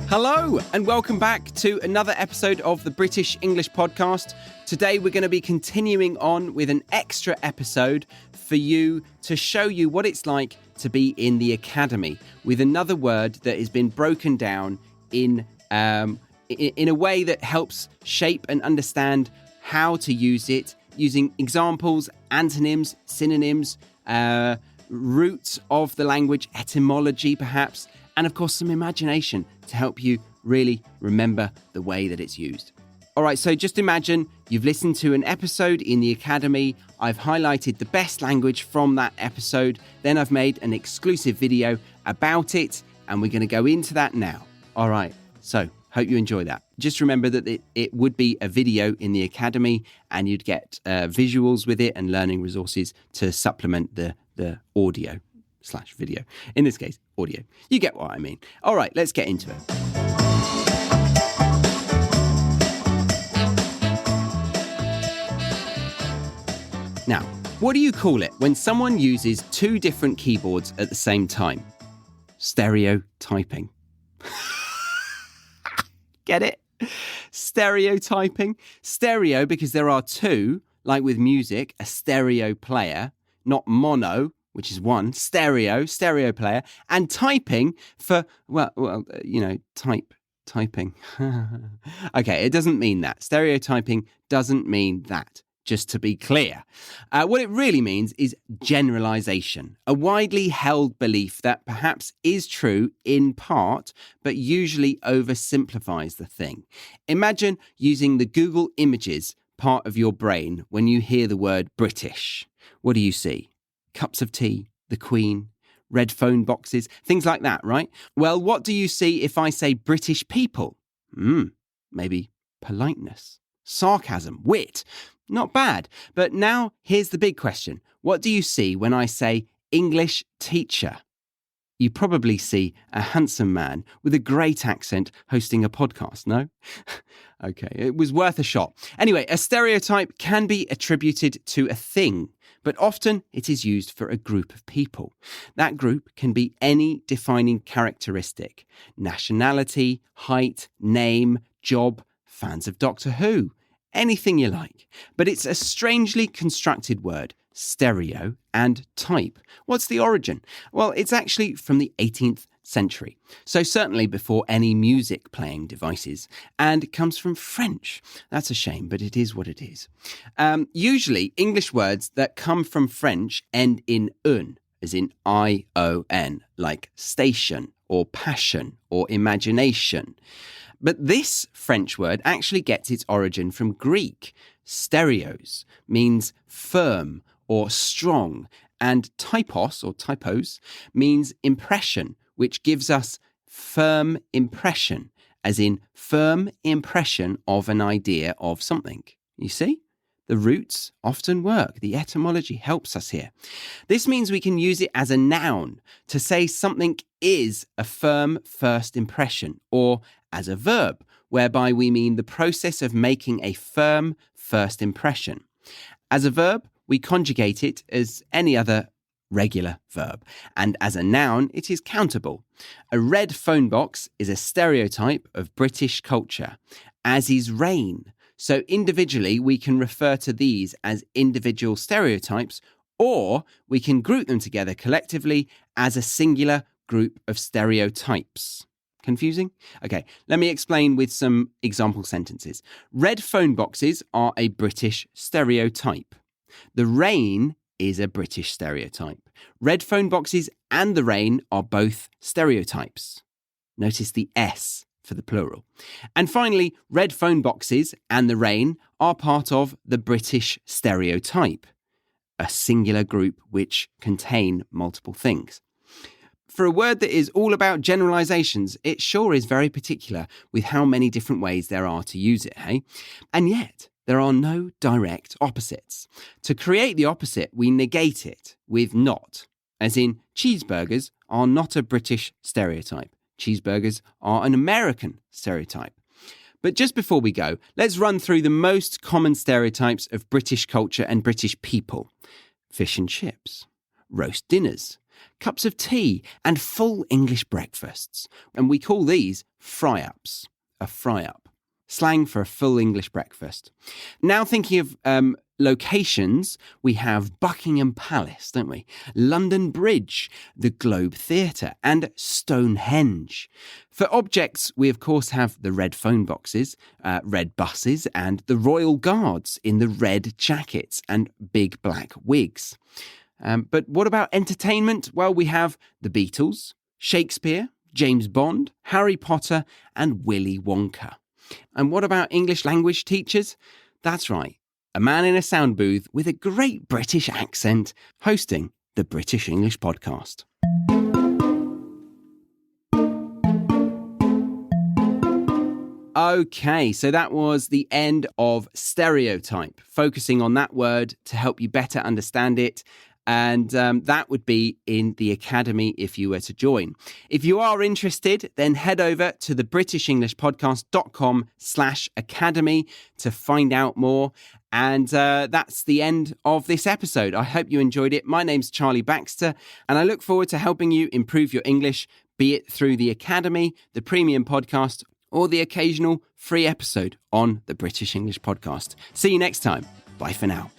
Hello and welcome back to another episode of the British English Podcast. Today we're going to be continuing on with an extra episode for you to show you what it's like to be in the academy with another word that has been broken down in a way that helps shape and understand how to use it using examples, antonyms, synonyms, roots of the language, etymology perhaps, and of course some imagination to help you really remember the way that it's used. All right, so just imagine you've listened to an episode in the Academy. I've highlighted the best language from that episode. Then I've made an exclusive video about it, and we're going to go into that now. All right, so hope you enjoy that. Just remember that it would be a video in the Academy, and you'd get visuals with it and learning resources to supplement the audio/video. In this case, audio. You get what I mean. All right, let's get into it. Now, what do you call it when someone uses two different keyboards at the same time? Stereotyping. Get it? Stereotyping. Stereo because there are two, like with music, a stereo player, not mono, which is one, stereo player, and typing for, typing. Okay, it doesn't mean that. Stereotyping doesn't mean that, just to be clear. What it really means is generalization, a widely held belief that perhaps is true in part, but usually oversimplifies the thing. Imagine using the Google Images part of your brain when you hear the word British. What do you see? Cups of tea, the Queen, red phone boxes, things like that, right? Well, what do you see if I say British people? Maybe politeness, sarcasm, wit. Not bad. But now here's the big question. What do you see when I say English teacher? You probably see a handsome man with a great accent hosting a podcast, no? Okay, it was worth a shot. Anyway, a stereotype can be attributed to a thing, but often it is used for a group of people. That group can be any defining characteristic: nationality, height, name, job, fans of Doctor Who, anything you like. But it's a strangely constructed word, stereo and type. What's the origin? Well, it's actually from the 18th century, so certainly before any music playing devices, and it comes from French. That's a shame, but it is what it is. Usually, English words that come from French end in un, as in I-O-N, like station or passion or imagination. But this French word actually gets its origin from Greek. Stereos means firm or strong, and typos or typos means impression, which gives us firm impression, as in firm impression of an idea of something. You see? The roots often work. The etymology helps us here. This means we can use it as a noun to say something is a firm first impression, or as a verb, whereby we mean the process of making a firm first impression. As a verb, we conjugate it as any other regular verb, and as a noun, it is countable. A red phone box is a stereotype of British culture, as is rain. So individually, we can refer to these as individual stereotypes, or we can group them together collectively as a singular group of stereotypes. Confusing? Okay, let me explain with some example sentences. Red phone boxes are a British stereotype. The rain is a British stereotype. Red phone boxes and the rain are both stereotypes. Notice the S for the plural. And finally, red phone boxes and the rain are part of the British stereotype, a singular group which contain multiple things. For a word that is all about generalizations, it sure is very particular with how many different ways there are to use it, hey? And yet, there are no direct opposites. To create the opposite, we negate it with not, as in cheeseburgers are not a British stereotype. Cheeseburgers are an American stereotype. But just before we go, let's run through the most common stereotypes of British culture and British people. Fish and chips, roast dinners, cups of tea, and full English breakfasts. And we call these fry-ups, a fry-up. Slang for a full English breakfast. Now thinking of locations, we have Buckingham Palace, don't we? London Bridge, the Globe Theatre, and Stonehenge. For objects, we of course have the red phone boxes, red buses, and the Royal Guards in the red jackets and big black wigs. But what about entertainment? Well, we have the Beatles, Shakespeare, James Bond, Harry Potter, and Willy Wonka. And what about English language teachers? That's right, a man in a sound booth with a great British accent hosting the British English podcast. Okay, so that was the end of Stereotype, focusing on that word to help you better understand it. And that would be in the Academy if you were to join. If you are interested, then head over to thebritishenglishpodcast.com/academy to find out more. And that's the end of this episode. I hope you enjoyed it. My name's Charlie Baxter, and I look forward to helping you improve your English, be it through the Academy, the Premium Podcast, or the occasional free episode on the British English Podcast. See you next time. Bye for now.